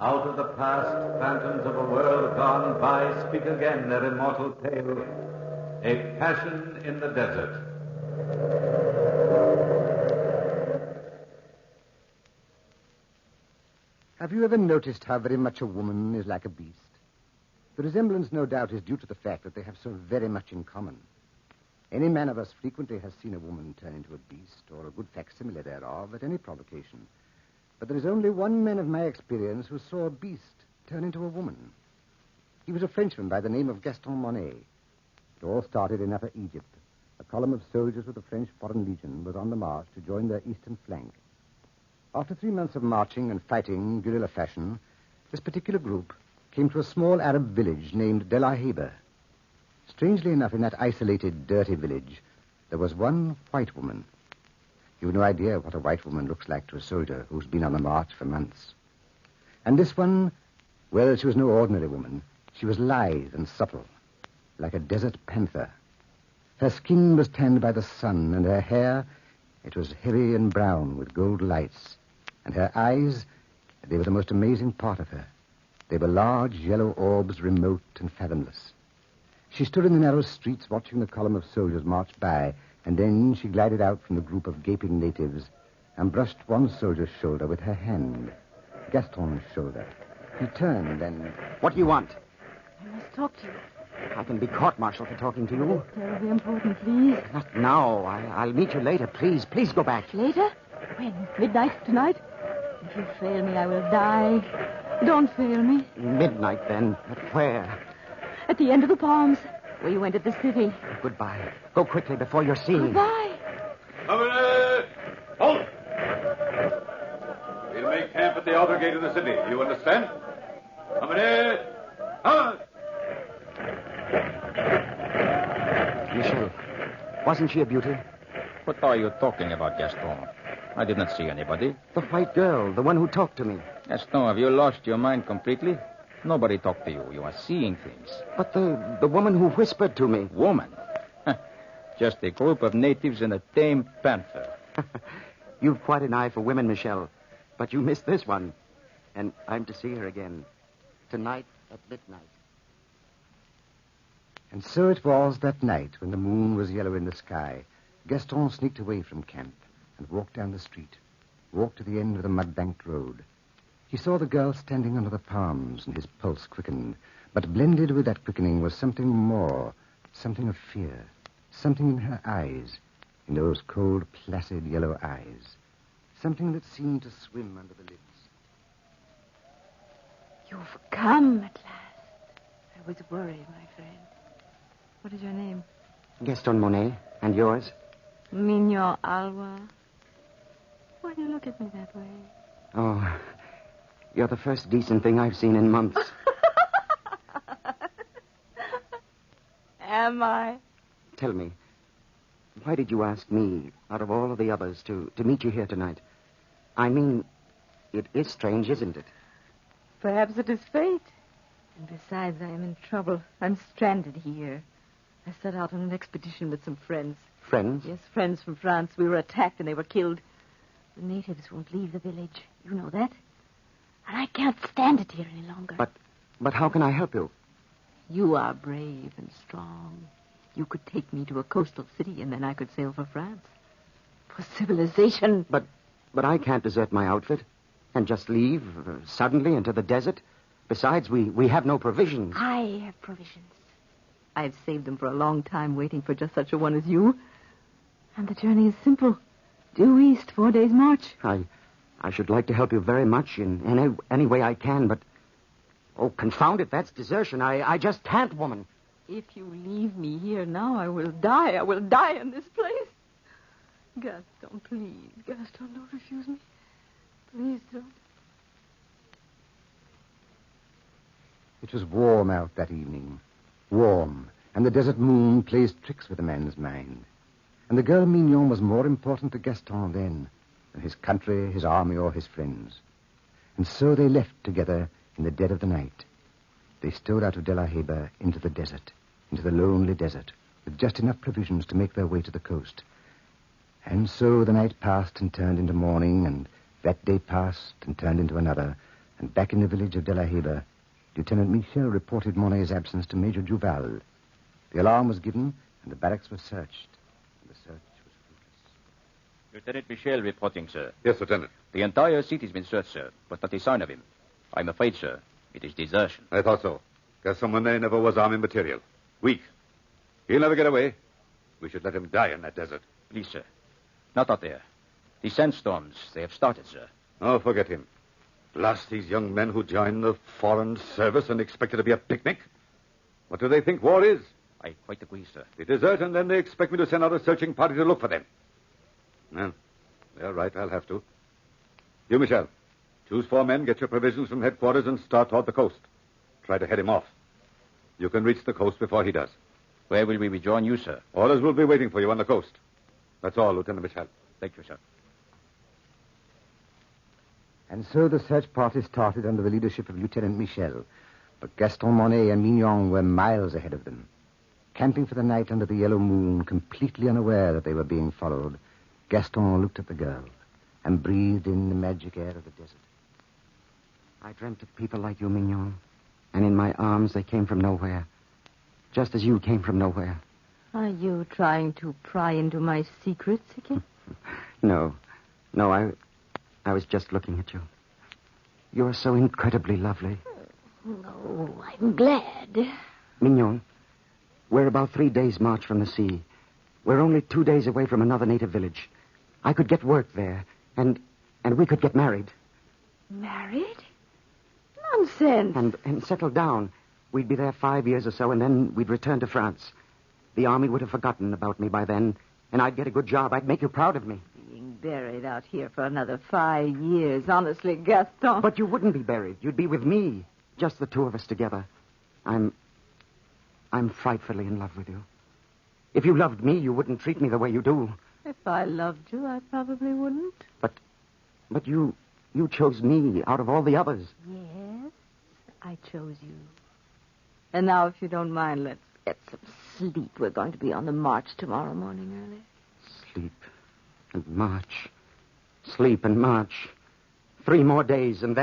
Out of the past, phantoms of a world gone by speak again their immortal tale. A Passion in the Desert. Have you ever noticed how very much a woman is like a beast? The resemblance, no doubt, is due to the fact that they have so very much in common. Any man of us frequently has seen a woman turn into a beast, or a good facsimile thereof, at any provocation. But there is only one man of my experience who saw a beast turn into a woman. He was a Frenchman by the name of Gaston Monet. It all started in Upper Egypt. A column of soldiers with the French Foreign Legion was on the march to join their eastern flank. After 3 months of marching and fighting guerrilla fashion, this particular group came to a small Arab village named De La Heba. Strangely enough, in that isolated, dirty village, there was one white woman. You've no idea what a white woman looks like to a soldier who's been on the march for months. And this one, well, she was no ordinary woman. She was lithe and supple, like a desert panther. Her skin was tanned by the sun, and her hair, it was heavy and brown with gold lights. And her eyes, they were the most amazing part of her. They were large yellow orbs, remote and fathomless. She stood in the narrow streets watching the column of soldiers march by, and then she glided out from the group of gaping natives and brushed one soldier's shoulder with her hand, Gaston's shoulder. He turned and... What do you want? I must talk to you. I can be court-martialed for talking to you. Terribly important, please. Not now. I'll meet you later. Please go back. Later? When? Midnight tonight? If you fail me, I will die. Don't fail me. Midnight, then. At where? At the end of the palms, where you entered the city. Goodbye. Go quickly before you're seen. Goodbye. Halt! We'll make camp at the outer gate of the city. You understand? Michel, wasn't she a beauty? What are you talking about, Gaston? I did not see anybody. The white girl, the one who talked to me. Gaston, have you lost your mind completely? Nobody talked to you. You are seeing things. But the woman who whispered to me. Woman? Just a group of natives and a tame panther. You've quite an eye for women, Michel. But you missed this one. And I'm to see her again. Tonight at midnight. And so it was that night when the moon was yellow in the sky. Gaston sneaked away from camp and walked down the street, walked to the end of the mud-banked road. He saw the girl standing under the palms, and his pulse quickened. But blended with that quickening was something more, something of fear, something in her eyes, in those cold, placid yellow eyes, something that seemed to swim under the lids. You've come at last. I was worried, my friend. What is your name? Gaston Monet. And yours? Mignon Alwa. Why do you look at me that way? Oh, you're the first decent thing I've seen in months. Am I? Tell me, why did you ask me, out of all of the others, to meet you here tonight? I mean, it is strange, isn't it? Perhaps it is fate. And besides, I am in trouble. I'm stranded here. I set out on an expedition with some friends. Friends? Yes, friends from France. We were attacked and they were killed. The natives won't leave the village. You know that. And I can't stand it here any longer. But how can I help you? You are brave and strong. You could take me to a coastal city and then I could sail for France. For civilization. But I can't desert my outfit and just leave suddenly into the desert. Besides, we have no provisions. I have provisions. I've saved them for a long time, waiting for just such a one as you. And the journey is simple. Due east, 4 days' march. I should like to help you very much in any way I can, but... Oh, confound it, that's desertion. I just can't, woman. If you leave me here now, I will die. I will die in this place. Gaston, please. Gaston, don't refuse me. Please don't. It was warm out that evening. Warm. And the desert moon plays tricks with a man's mind. And the girl Mignon was more important to Gaston then than his country, his army, or his friends. And so they left together in the dead of the night. They stole out of De La Heba into the desert, into the lonely desert, with just enough provisions to make their way to the coast. And so the night passed and turned into morning, and that day passed and turned into another, And back in the village of De La Heba, Lieutenant Michel reported Monet's absence to Major Duval. The alarm was given, and the barracks were searched. And the search was fruitless. Lieutenant Michel reporting, sir. Yes, Lieutenant. The entire city's been searched, sir, but not a sign of him. I'm afraid, sir, it is desertion. I thought so. Gaston Monet never was army material. Weak. He'll never get away. We should let him die in that desert. Please, sir. Not out there. The sandstorms, they have started, sir. Oh, forget him. Blast these young men who join the foreign service and expect it to be a picnic. What do they think war is? I quite agree, sir. They desert, and then they expect me to send out a searching party to look for them. Well, they're right. I'll have to. You, Michel, choose 4 men, get your provisions from headquarters, and start toward the coast. Try to head him off. You can reach the coast before he does. Where will we rejoin you, sir? Orders will be waiting for you on the coast. That's all, Lieutenant Michel. Thank you, sir. And so the search party started under the leadership of Lieutenant Michel. But Gaston Monet and Mignon were miles ahead of them. Camping for the night under the yellow moon, completely unaware that they were being followed, Gaston looked at the girl and breathed in the magic air of the desert. I dreamt of people like you, Mignon. And in my arms, they came from nowhere. Just as you came from nowhere. Are you trying to pry into my secrets again? No, I was just looking at you. You're so incredibly lovely. No, I'm glad. Mignon, we're about 3 days' march from the sea. We're only 2 days away from another native village. I could get work there, and we could get married. Married? Nonsense. And settle down. We'd be there 5 years or so, and then we'd return to France. The army would have forgotten about me by then, and I'd get a good job. I'd make you proud of me. Being buried out here for another 5 years. Honestly, Gaston. But you wouldn't be buried. You'd be with me. Just the 2 of us together. I'm frightfully in love with you. If you loved me, you wouldn't treat me the way you do. If I loved you, I probably wouldn't. But you chose me out of all the others. Yes, I chose you. And now, if you don't mind, let's get some sleep. We're going to be on the march tomorrow morning early. Sleep and march. Sleep and march. 3 more days, and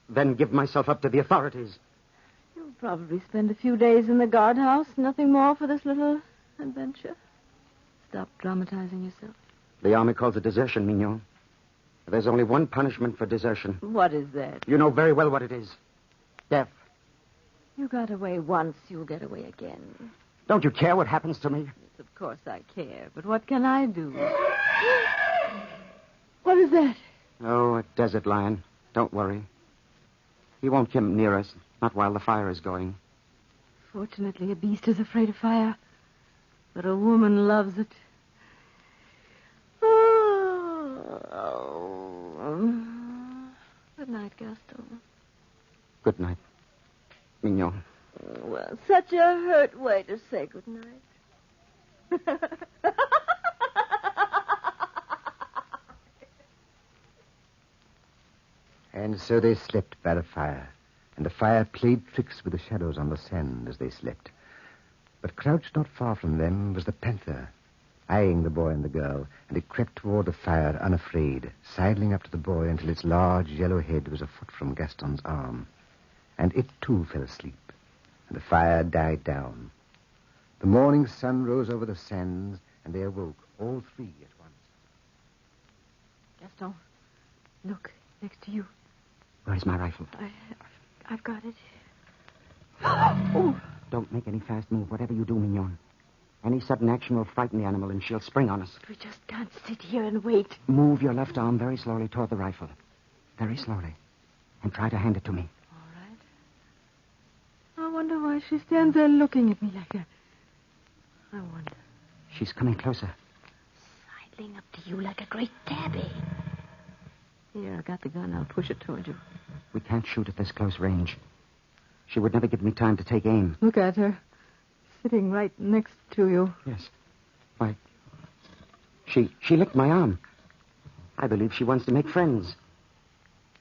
then give myself up to the authorities. You'll probably spend a few days in the guardhouse. Nothing more for this little adventure. Stop dramatizing yourself. The army calls it desertion, Mignon. There's only one punishment for desertion. What is that? You know very well what it is. Death. You got away once, you'll get away again. Don't you care what happens to me? Yes, of course I care, but what can I do? What is that? Oh, a desert lion. Don't worry. He won't come near us, not while the fire is going. Fortunately, a beast is afraid of fire, but a woman loves it. Good night, Gaston. Good night, Mignon. Well, such a hurt way to say good night. And so they slept by the fire, and the fire played tricks with the shadows on the sand as they slept. But crouched not far from them was the panther, eyeing the boy and the girl, and it crept toward the fire unafraid, sidling up to the boy until its large yellow head was a foot from Gaston's arm. And it, too, fell asleep, and the fire died down. The morning sun rose over the sands, and they awoke, all 3 at once. Gaston, look, next to you. Where's my rifle? I've got it. Oh! Don't make any fast move, whatever you do, Mignon. Any sudden action will frighten the animal, and she'll spring on us. We just can't sit here and wait. Move your left arm very slowly toward the rifle. Very slowly. And try to hand it to me. All right. I wonder why she stands there looking at me like that. I wonder. She's coming closer. Sidling up to you like a great tabby. Here, I got the gun. I'll push it toward you. We can't shoot at this close range. She would never give me time to take aim. Look at her. Sitting right next to you. Yes. Why, she licked my arm. I believe she wants to make friends.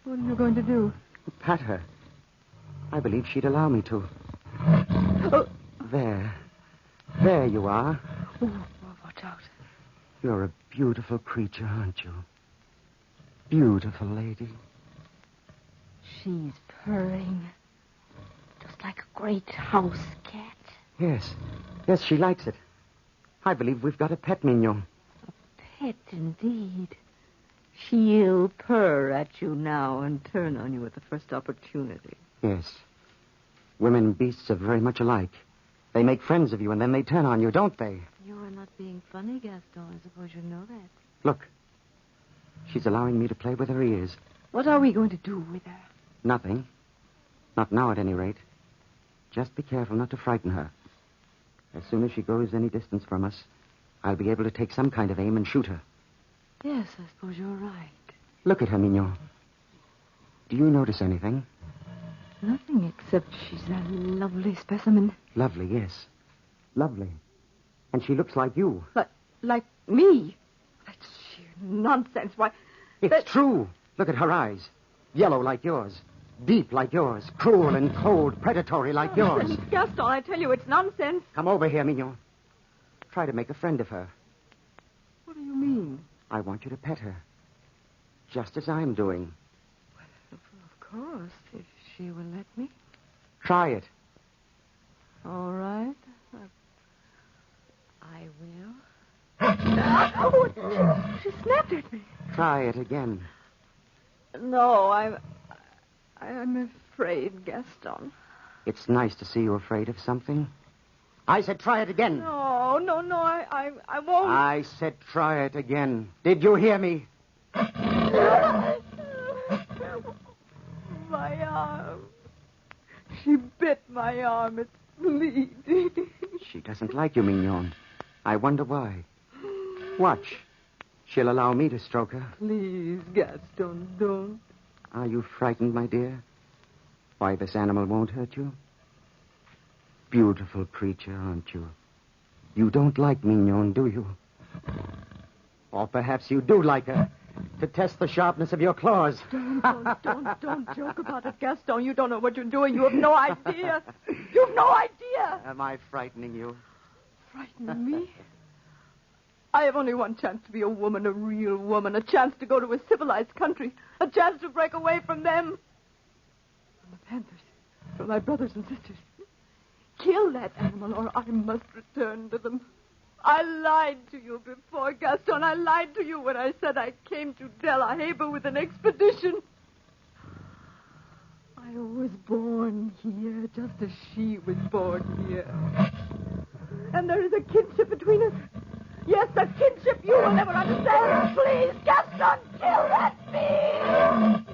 What are you going to do? Pat her. I believe she'd allow me to. Oh. There. There you are. Oh, watch out. You're a beautiful creature, aren't you? Beautiful lady. She's purring. Just like a great house cat. Yes. Yes, she likes it. I believe we've got a pet, Mignon. Pet, indeed. She'll purr at you now and turn on you at the first opportunity. Yes. Women and beasts are very much alike. They make friends of you, and then they turn on you, don't they? You are not being funny, Gaston. I suppose you know that. Look. She's allowing me to play with her ears. What are we going to do with her? Nothing. Not now, at any rate. Just be careful not to frighten her. As soon as she goes any distance from us, I'll be able to take some kind of aim and shoot her. Yes, I suppose you're right. Look at her, Mignon. Do you notice anything? Nothing except she's a lovely specimen. Lovely, yes. Lovely. And she looks like you. Like me? That's sheer nonsense. Why... It's true. Look at her eyes. Yellow like yours. Deep like yours. Cruel and cold, predatory like yours. Gaston, I tell you, it's nonsense. Come over here, Mignon. Try to make a friend of her. What do you mean? I want you to pet her. Just as I'm doing. Of course, if she will let me. Try it. All right. I will. Oh, she snapped at me. Try it again. No, I'm afraid, Gaston. It's nice to see you afraid of something. I said try it again. No, I won't. I said try it again. Did you hear me? My arm. She bit my arm. It's bleeding. She doesn't like you, Mignon. I wonder why. Watch. She'll allow me to stroke her. Please, Gaston, don't. Are you frightened, my dear? Why, this animal won't hurt you? Beautiful creature, aren't you? You don't like Mignon, do you? Or perhaps you do like her, to test the sharpness of your claws. Don't joke about it, Gaston. You don't know what you're doing. You have no idea. You've no idea. Am I frightening you? Frightening me? I have only one chance to be a woman, a real woman, a chance to go to a civilized country, a chance to break away from them. From the Panthers, from my brothers and sisters. Kill that animal or I must return to them. I lied to you before, Gaston. I lied to you when I said I came to De La Haye with an expedition. I was born here just as she was born here. And there is a kinship between us. Yes, a kinship you will never understand. Please, Gaston, kill that beast!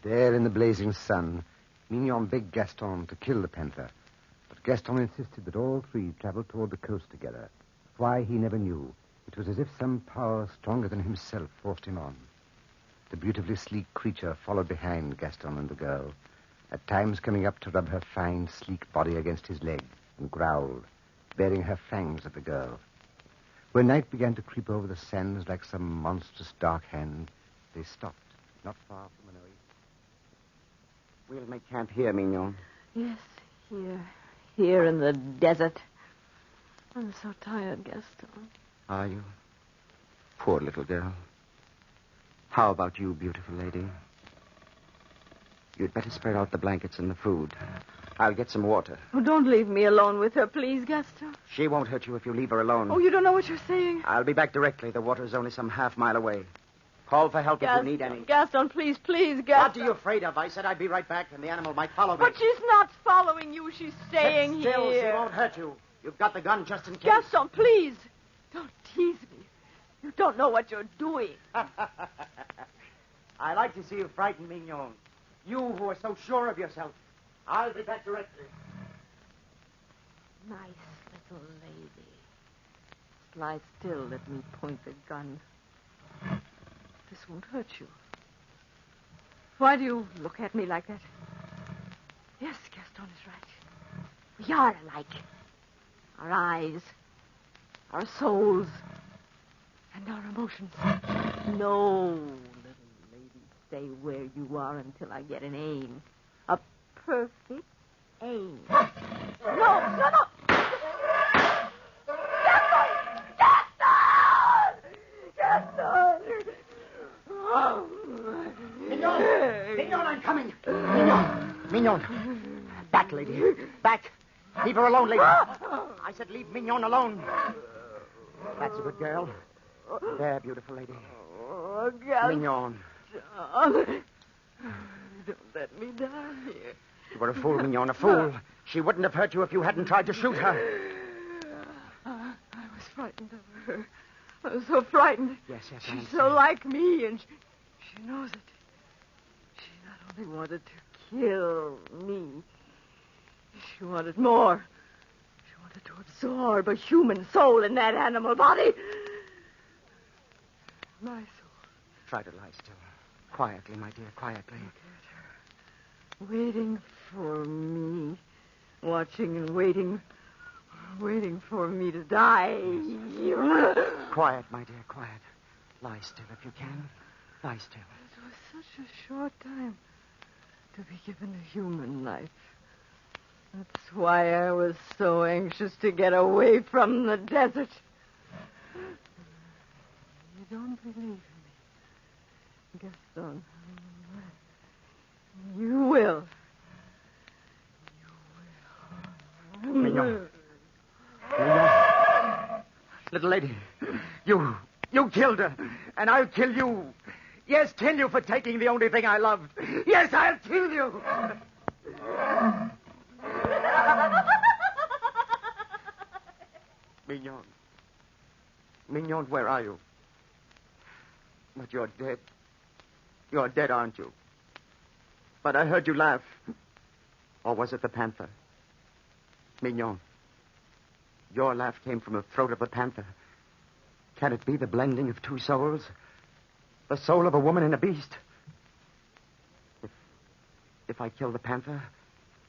There in the blazing sun, Mignon begged Gaston to kill the panther. But Gaston insisted that all three travel toward the coast together. Why, he never knew. It was as if some power stronger than himself forced him on. The beautifully sleek creature followed behind Gaston and the girl, at times coming up to rub her fine, sleek body against his leg and growled, baring her fangs at the girl. When night began to creep over the sands like some monstrous dark hand, they stopped, not far from an oasis. We'll make camp here, Mignon. Yes, here in the desert. I'm so tired, Gaston. Are you? Poor little girl. How about you, beautiful lady? You'd better spread out the blankets and the food. I'll get some water. Oh, don't leave me alone with her, please, Gaston. She won't hurt you if you leave her alone. Oh, you don't know what you're saying. I'll be back directly. The water's only some half-mile away. Call for help Gaston, if you need any. Gaston, please, Gaston. What are you afraid of? I said I'd be right back, and the animal might follow me. But she's not following you. She's staying Sit still. here. She won't hurt you. You've got the gun just in case. Gaston, please. Don't tease me. You don't know what you're doing. I like to see you frightened, Mignon. You who are so sure of yourself. I'll be back directly. Nice little lady. Lie still. Let me point the gun. This won't hurt you. Why do you look at me like that? Yes, Gaston is right. We are alike. Our eyes, our souls, and our emotions. No, little lady, stay where you are until I get an aim. A perfect aim. No! Gaston! Oh. Mignon, I'm coming. Mignon. Back, lady. Back. Leave her alone, lady. I said leave Mignon alone. That's a good girl. There, beautiful lady. Oh, Gaston. Mignon. Don't let me die here. You were a fool, Mignon, a fool. She wouldn't have hurt you if you hadn't tried to shoot her. I was frightened of her. I was so frightened. Yes, She's so like me, and she knows it. She not only wanted to kill me, she wanted more. She wanted to absorb a human soul in that animal body. My soul. Try to lie still. Quietly, my dear, quietly. Look at her. Waiting for me. Watching and waiting. Waiting for me to die. Quiet, my dear, quiet. Lie still if you can. Lie still. It was such a short time to be given a human life. That's why I was so anxious to get away from the desert. You don't believe me, Gaston. You will. Mignon. Little lady, you killed her, and I'll kill you. Yes, kill you for taking the only thing I loved. Yes, I'll kill you. Mignon, where are you? But you're dead. You're dead, aren't you? But I heard you laugh. Or was it the panther? Mignon, your laugh came from the throat of the panther. Can it be the blending of two souls? The soul of a woman and a beast? If I kill the panther,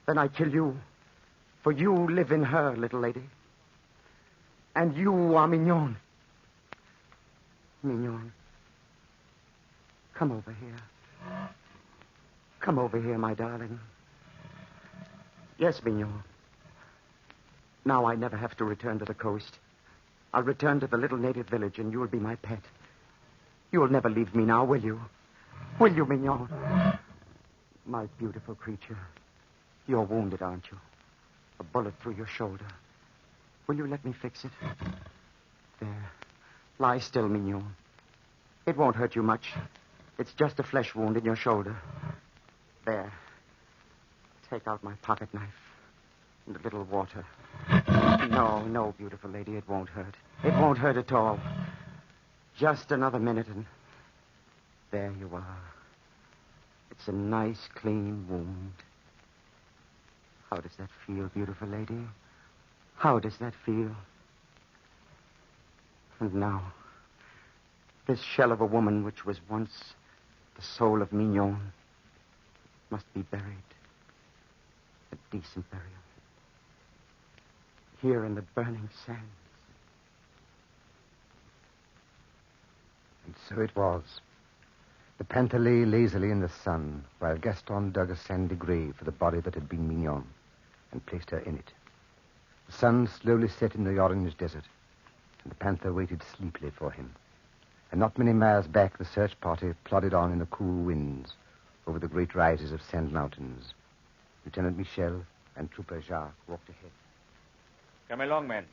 then I kill you. For you live in her, little lady. And you are Mignon. Mignon, come over here. Come over here, my darling. Yes, Mignon. Now I never have to return to the coast. I'll return to the little native village, and you'll be my pet. You'll never leave me now, will you? Will you, Mignon? My beautiful creature. You're wounded, aren't you? A bullet through your shoulder. Will you let me fix it? There. Lie still, Mignon. It won't hurt you much. It's just a flesh wound in your shoulder. There. Take out my pocket knife and a little water. No, beautiful lady, it won't hurt. It won't hurt at all. Just another minute and there you are. It's a nice, clean wound. How does that feel, beautiful lady? How does that feel? And now, this shell of a woman which was once the soul of Mignon must be buried. A decent burial. Here in the burning sands. And so it was. The panther lay lazily in the sun, while Gaston dug a sandy grave for the body that had been Mignon, and placed her in it. The sun slowly set in the orange desert, and the panther waited sleepily for him. And not many miles back, the search party plodded on in the cool winds over the great rises of sand mountains. Lieutenant Michel and Trooper Jacques walked ahead. Come along, men.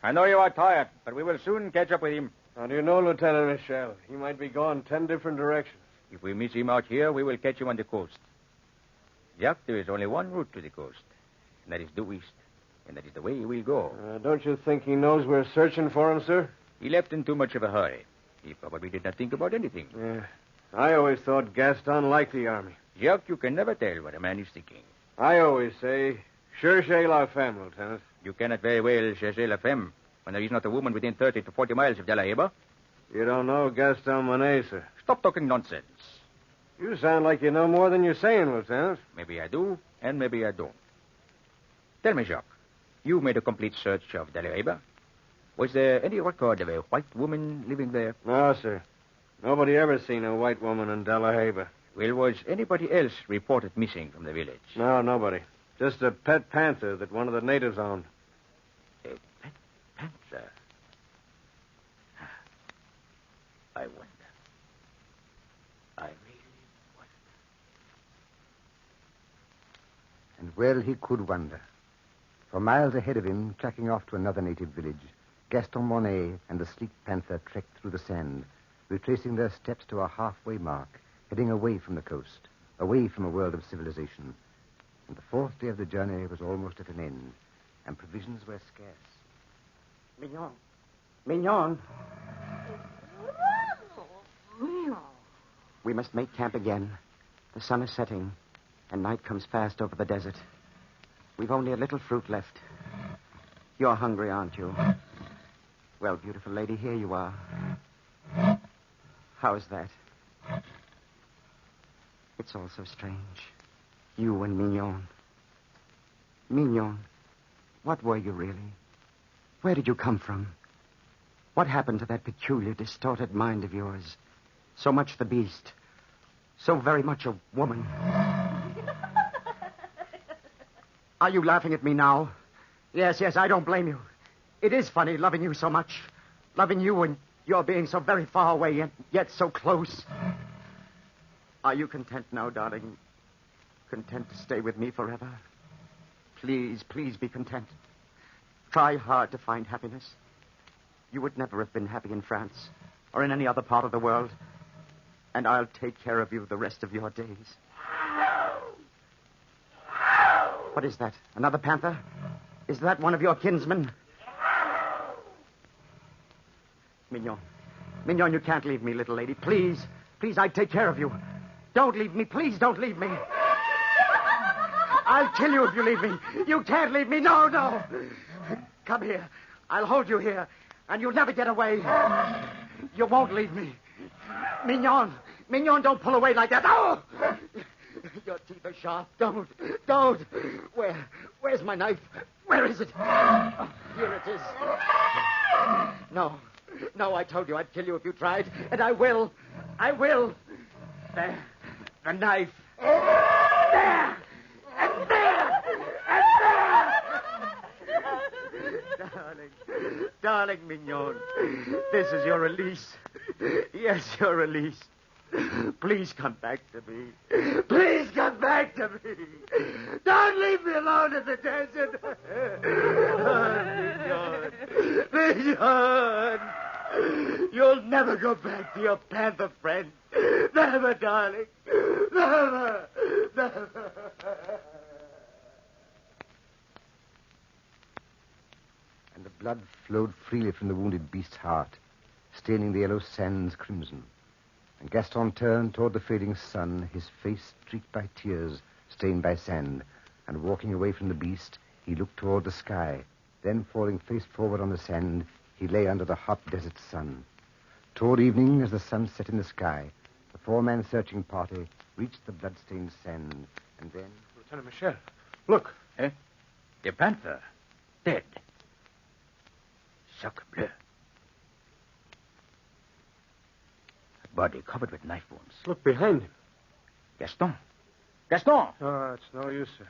I know you are tired, but we will soon catch up with him. How do you know, Lieutenant Michel? He might be gone 10 different directions. If we miss him out here, we will catch him on the coast. Jacques, there is only one route to the coast, and that is due east. And that is the way he will go. Don't you think he knows we're searching for him, sir? He left in too much of a hurry. He probably did not think about anything. Yeah. I always thought Gaston liked the army. Jacques, you can never tell what a man is thinking. I always say, cherchez la femme, Lieutenant. You cannot very well chercher la femme when there is not a woman within 30 to 40 miles of De La Heba. You don't know Gaston Monet, sir. Stop talking nonsense. You sound like you know more than you're saying, Lieutenant. Maybe I do, and maybe I don't. Tell me, Jacques, you made a complete search of Delaware. Was there any record of a white woman living there? No, sir. Nobody ever seen a white woman in Delaware. Well, was anybody else reported missing from the village? No, nobody. Just a pet panther that one of the natives owned. A pet panther? I wonder. I really wonder. And well he could wonder. For miles ahead of him, tracking off to another native village, Gaston Monet and the sleek panther trekked through the sand, retracing their steps to a halfway mark, heading away from the coast, away from a world of civilization. And the fourth day of the journey was almost at an end, and provisions were scarce. Mignon. Mignon. We must make camp again. The sun is setting, and night comes fast over the desert. We've only a little fruit left. You're hungry, aren't you? Well, beautiful lady, here you are. How's that? It's all so strange. You and Mignon. Mignon, what were you really? Where did you come from? What happened to that peculiar, distorted mind of yours? So much the beast. So very much a woman. Are you laughing at me now? Yes, I don't blame you. It is funny loving you so much. Loving you and you're being so very far away and yet so close. Are you content now, darling? Content to stay with me forever? Please be content. Try hard to find happiness. You would never have been happy in France or in any other part of the world. And I'll take care of you the rest of your days. What is that? Another panther? Is that one of your kinsmen? Mignon, you can't leave me, little lady. Please, I'd take care of you. Don't leave me. Please don't leave me. I'll kill you if you leave me. You can't leave me. No. Come here. I'll hold you here, and you'll never get away. You won't leave me. Mignon, don't pull away like that. Oh! Your teeth are sharp. Don't. Where's my knife? Where is it? Oh, here it is. No, I told you I'd kill you if you tried, and I will. There, the knife. There, and there. Darling Mignon, this is your release. Yes, your release. Please come back to me. Don't leave me alone in the desert. Mignon. You'll never go back to your panther friend. Never, darling. Never. And the blood flowed freely from the wounded beast's heart, staining the yellow sands crimson. And Gaston turned toward the fading sun, his face streaked by tears, stained by sand. And walking away from the beast, he looked toward the sky. Then, falling face forward on the sand, he lay under the hot desert sun. Toward evening, as the sun set in the sky, the four-man searching party reached the blood-stained sand. And then... Lieutenant Michel, look. Eh? The panther. Dead. Sacre bleu. Body covered with knife wounds. Look behind him. Gaston! Oh, it's no use, sir.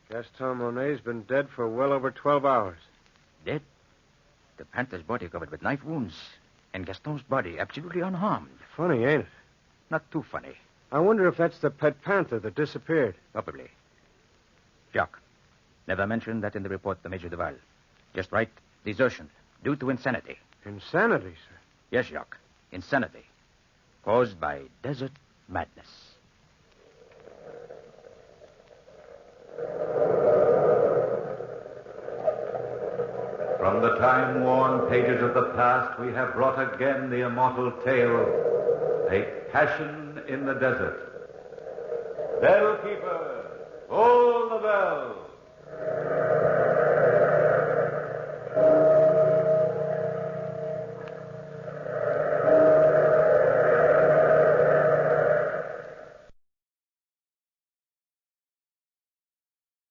Gaston Monet's been dead for well over 12 hours. Dead? The panther's body covered with knife wounds, and Gaston's body absolutely unharmed. Funny, ain't it? Not too funny. I wonder if that's the pet panther that disappeared. Probably. Jacques, never mention that in the report to Major Duval. Just write desertion due to insanity. Insanity, sir? Yes, Jacques. Insanity. Caused by desert madness. From the time-worn pages of the past, we have brought again the immortal tale, A Passion in the Desert. Bellkeeper, hold the bell.